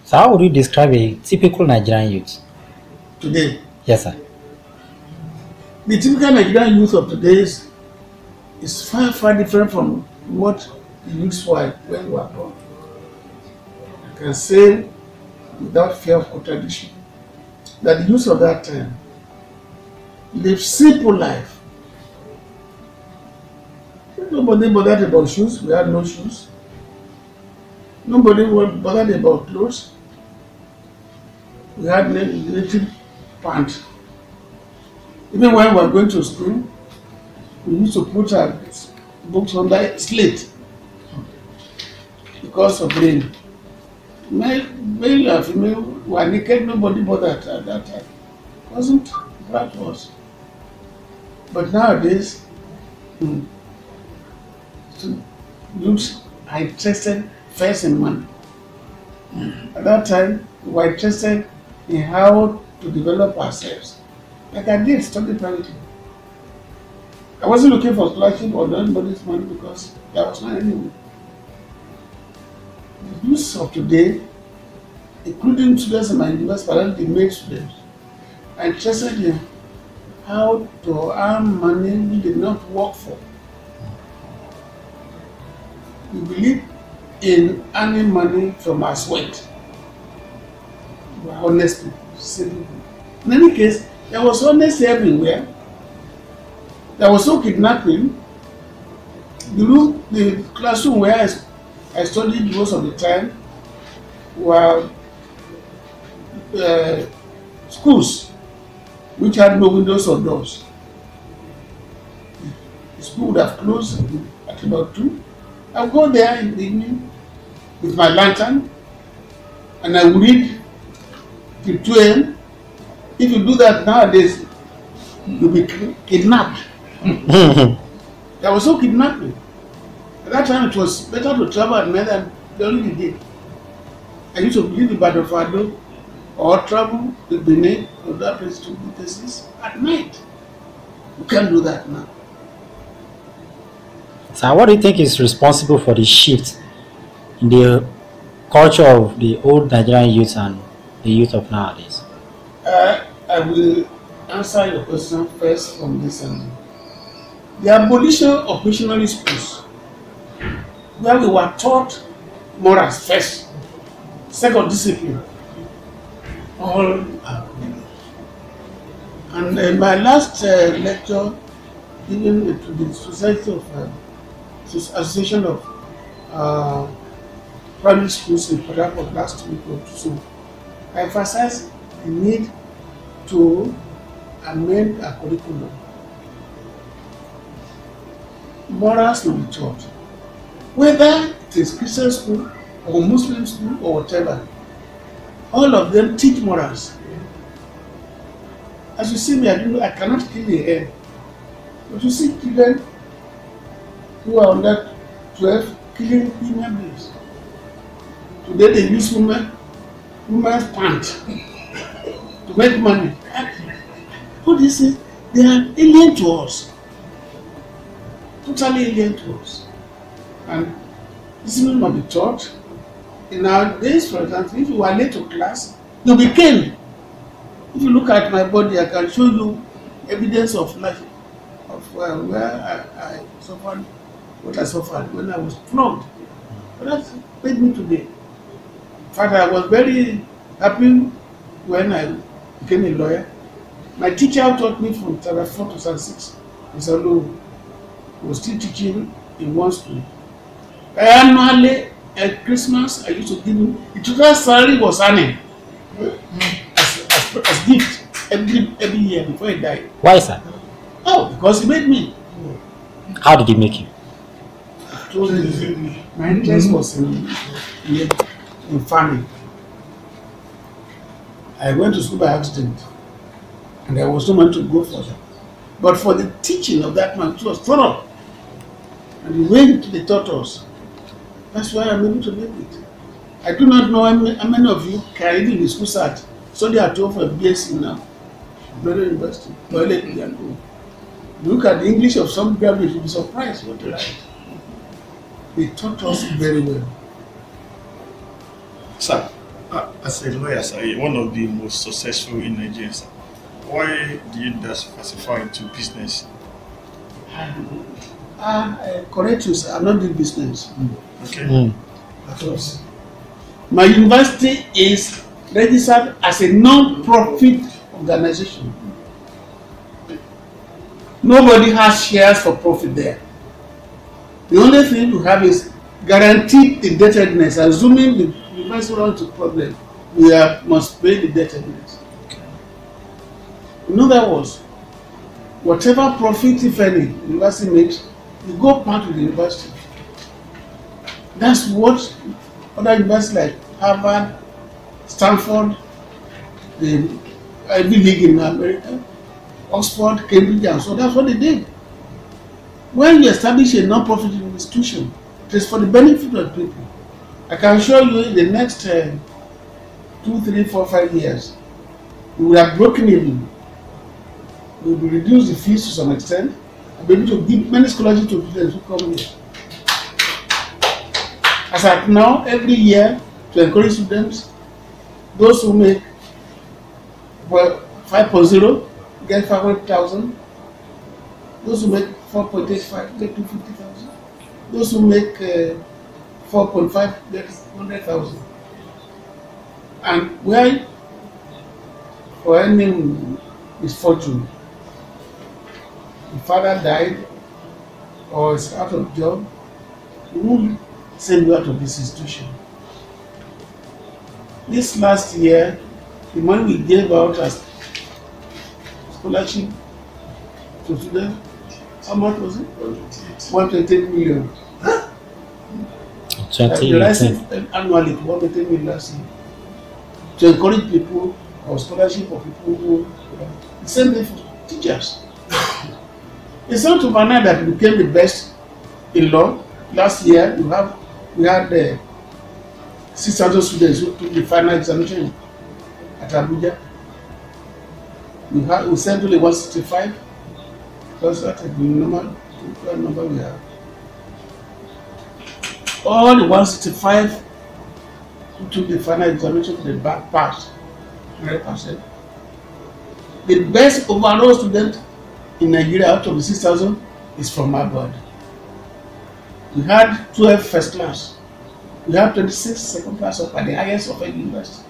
So how would you describe a typical Nigerian youth today? Yes, sir. The typical Nigerian youth of today is far, far different from what the youths were when we were born. I can say without fear of contradiction that the youth of that time lived simple life. Nobody bothered about shoes. We had no shoes. Nobody bothered about clothes. We had native pants. Even when we were going to school, we used to put our books on the slate because of rain. Male and female were naked, nobody bothered at that time. It wasn't that was. But nowadays, youths are interested first in money. At that time, we were interested in how to develop ourselves. Like I did study privately. I wasn't looking for scholarship or anybody's money because there was not anyone. The youth of today, including students in my university, the male students, are interested in how to earn money we did not work for. We believe in earning money from our sweat. We are honest people, simple people. In any case, there was honesty everywhere. There was no kidnapping. The classroom where I studied most of the time were schools which had no windows or doors. The school would have closed at about 2. I would go there in the evening with my lantern and I would read till 2 a.m. If you do that nowadays, you'll be kidnapped. There was no kidnapping. At that time, it was better to travel at night than during the day. I used to leave the Badofado or travel to Benin or that place to do places at night. You can't do that now. So what do you think is responsible for the shift in the culture of the old Nigerian youth and the youth of nowadays? I will answer your question first from this angle. The abolition of missionary schools, where we were taught morals first, second discipline, all and in my last lecture, given to the Society of Association of Primary Schools in Port Harcourt last week or so, I emphasized the need to amend our curriculum. Morals will be taught, whether it is Christian school or Muslim school or whatever. All of them teach morals. As you see me, I cannot kill a hen, but you see children who are under 12 killing human beings. Today they use women's pants to make money. What is it? They are alien to us. Totally alien to us. And this will not be taught. In our days, for example, if you are late to class, you'll be caned. If you look at my body, I can show you evidence of life, of where I suffered, what I suffered when I was flogged. But that made me today. In fact, I was very happy when I became a lawyer. My teacher taught me from standard 4 to standard 6. Mr. Olu was still teaching in one school. Annually, at Christmas, I used to give him, the total salary was earning as gift every year before he died. Why, sir? Oh, because he made me. How did he make you? My interest was in farming. I went to school by accident, and there was no money to go for that. But for the teaching of that man, it was thorough. And the way they taught us, that's why I'm able to make it. I do not know how many of you can even in school start study at home for a BSc now. Very University. Look at the English of some graduates, you'll be surprised what they write. They taught us very well. Sir, As a lawyer, sir, one of the most successful in Nigeria, sir, why do you diversify into business? Correct you, sir. I'm not doing business. Okay. My university is registered as a non-profit organization. Nobody has shares for profit there. The only thing you have is guaranteed indebtedness. Assuming the university runs into problem, we must pay the indebtedness. In other words, whatever profit, if any, the university makes, you go back to the university. That's what other universities like Harvard, Stanford, the Ivy League in America, Oxford, Cambridge, and so that's what they did. When you establish a non-profit institution, it is for the benefit of people. I can show you in the next 2, 3, 4, 5 years, we will have broken even. We will reduce the fees to some extent and be able to give many scholarships to students who come here. As at now, every year, to encourage students, those who make 5.0 get 500,000. Those who make 4.85 get 250,000. Those who make 4.5 get 100,000. And where, for any misfortune, the father died or is out of job, we won't send you out of this institution. This last year, the money we gave out as scholarship to students, how much was it? 128 million. Huh? Annually to 128 million last year. To encourage people or scholarship for people who the same thing for teachers. It's not overnight that we became the best in law. Last year we had 6,000 students who took the final examination at Abuja. We sent only 165 because that's the normal number we have. All the 165 who took the final examination, the back passed 100%. The best overall student in Nigeria out of the 6,000 is from Harvard. We had 12 first class. We have 26 second class at the highest of any university.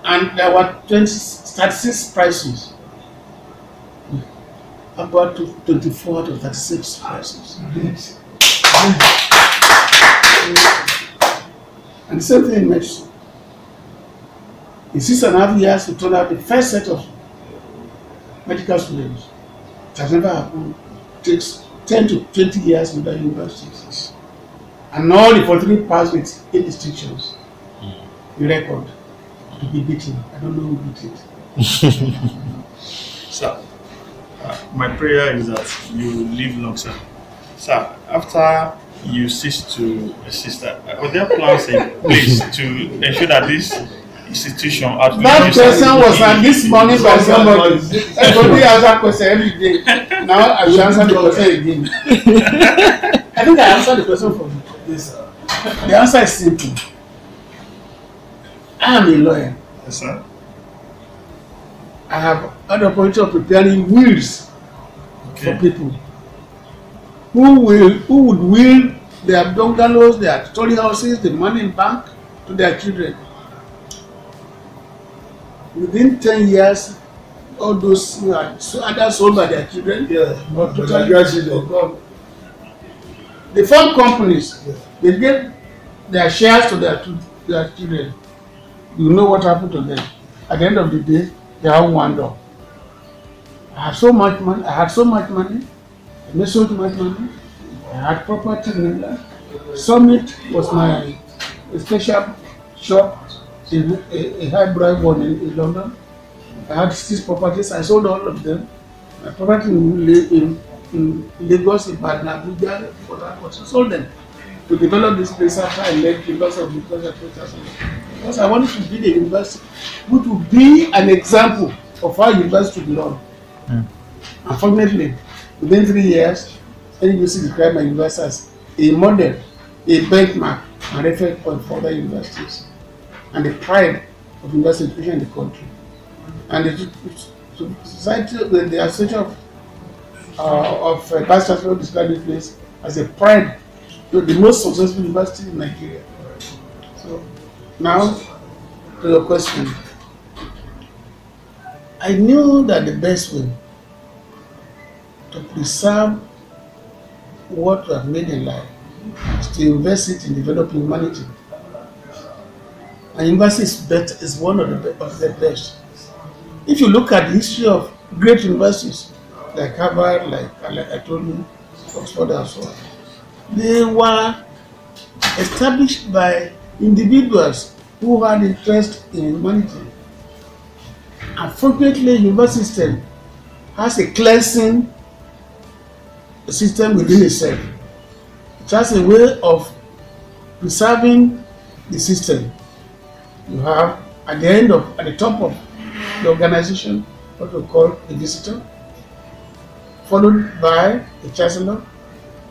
And there were 36 prizes. About 24 out of 36 prizes. And the same thing in medicine. In 6.5 years, we turned out the first set of medical students. It has never happened. It takes 10 to 20 years in the universities. And all the 43 passed with 8 distinctions. The record to be beaten. I don't know who beat it. Sir, my prayer is that you live long, sir. Sir, after you cease to assist, are there plans in place to ensure that this institution that question was this morning by somebody. Everybody answer that question every day. Now I will answer the question again. I think I answered the question for you. Yes, the answer is simple. I am a lawyer. Yes, sir. I have had the opportunity of preparing wills for people who would will their bungalows, their story houses, the money in bank to their children. Within 10 years, all those who are either sold by their children or totally gone. They form companies. They give their shares to their children. You know what happened to them. At the end of the day, they all wound up. I had so much money. I made so much money. I had property in England. Summit was my special shop in a highbrow one in London. I had 6 properties. I sold all of them. My property in Lagos, in Abuja, I sold them to develop this place after I left because of the project. Because I wanted to build a university which would be an example of how university should be run. Unfortunately, within 3 years, NUC described my university as a model, a benchmark, and reference point for other universities. And the pride of university education in the country. And the society, the association of vice chancellor described this place as a pride, the most successful university in Nigeria. So now to your question, I knew that the best way to preserve what we have made in life is to invest it in developing humanity. And university is one of the best. If you look at the history of great universities like Harvard, like I told you, Oxford and so on, they were established by individuals who had interest in humanity. Unfortunately, university system has a cleansing system within itself. It has a way of preserving the system. You have at the top of the organization what we call a visitor, followed by a chancellor,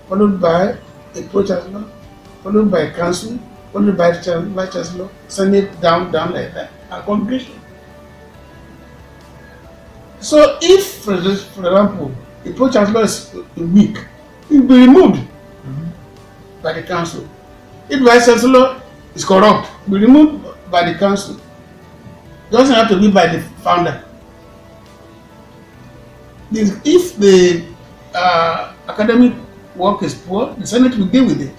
followed by a pro-chancellor, followed by a council, followed by a vice chancellor, send it down like that, a congregation. So if, for example, the pro-chancellor is weak, he will be removed by the council. If the vice chancellor is corrupt, he will be removed by the council. It doesn't have to be by the founder. If the academic work is poor, the Senate will deal with it.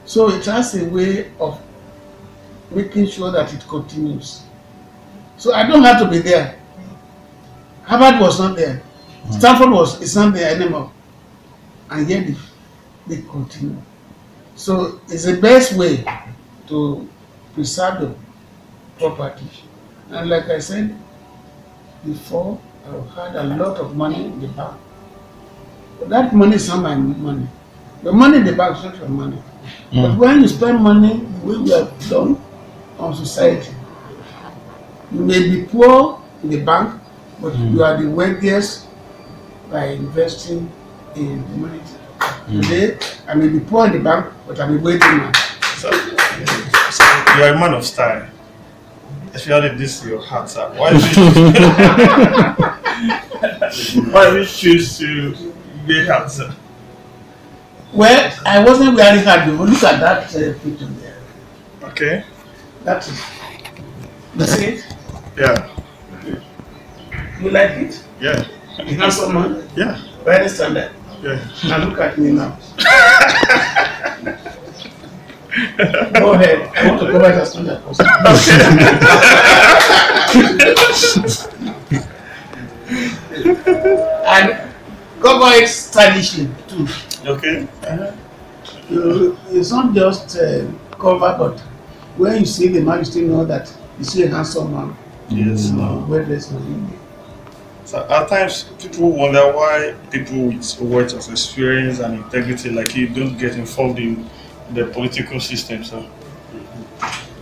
So it has a way of making sure that it continues. So I don't have to be there. Harvard was not there. Stanford is not there anymore. And yet they continue. So it's the best way to preserve the property. And like I said before, I've had a lot of money in the bank. But that money is not my money. The money in the bank is not your money. But when you spend money the way we have done on society, you may be poor in the bank, but you are the wealthiest by investing in humanity. Today, I may be poor in the bank, but I'm a wealthy man. So you are a man of style. Especially this your hat, sir. Why did you choose to wear hat, sir? Well, I wasn't wearing hat before. Look at that picture there. Okay. That is. You see it? Yeah. You like it? Yeah. You handsome man? Yeah. Very standard. Yeah. Now look at me now. Go ahead. I want to go back as soon as possible. And cover it stylishly too. Okay. It's not just cover, but when you see the man, you still know that you see a handsome man. Yes. Well-dressed man. So at times people wonder why people with words of experience and integrity like you don't get involved in the political system, sir.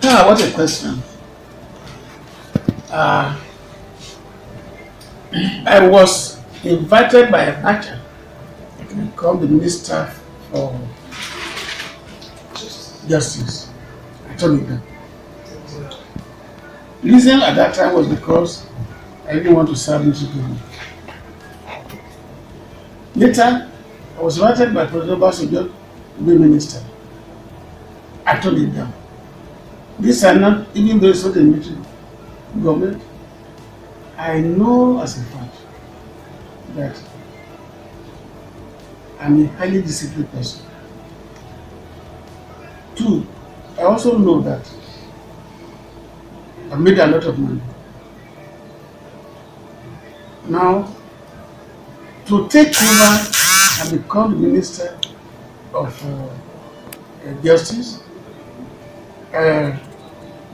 Ah, what a question. I was invited by Abacha to become the Minister for Justice. I told him that. The reason at that time was because I didn't want to serve military government. Later, I was invited by President Obasanjo to be minister. I told him that. These are not, even though it's not a military government, I know as a fact that I'm a highly disciplined person. Two, I also know that I've made a lot of money. Now, to take over and become the Minister of Justice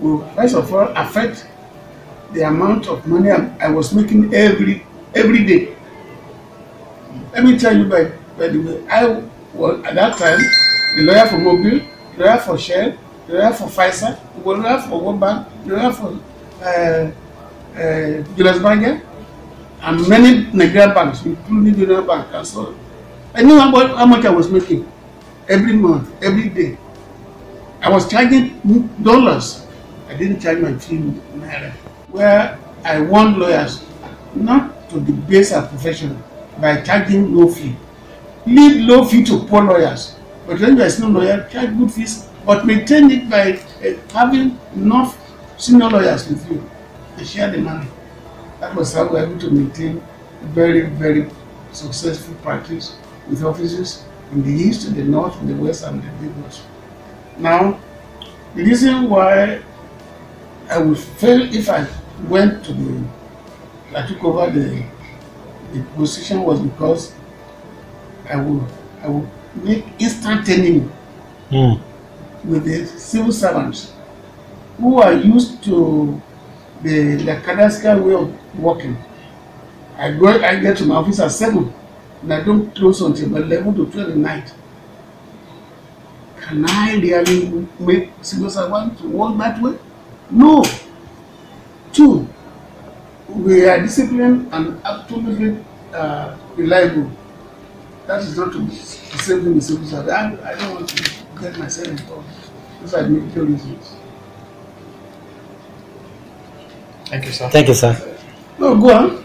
will first of all affect the amount of money I was making every day. Let me tell you by the way, I was at that time the lawyer for Mobile, the lawyer for Shell, the lawyer for Pfizer, the lawyer for World Bank, the lawyer for Julius Berger, and many Nigerian banks, including the Nigerian bank and so on. I knew how much I was making every month, every day. I was charging dollars. I I didn't charge my fee in naira. Where I warned lawyers not to debase our profession by charging low fee. Leave low fee to poor lawyers. But when there is no lawyer, charge good fees, but maintain it by having enough senior lawyers with you and share the money. That was how we were able to maintain a very, very successful practice with offices in the east, in the north, in the west, and the Lagos. Now, the reason why I would fail if I went to I took over the position was because I would make instant enemy with the civil servants who are used to the cadastral way of working. I get to my office at 7 and I don't close until 11 to 12 at night. Can I really make civil servants to work that way? No. 2, we are disciplined and absolutely reliable. That is not to be the same thing with civil service. I don't want to get myself involved. Those are medical reasons. Thank you, sir. Thank you, sir. No, go on.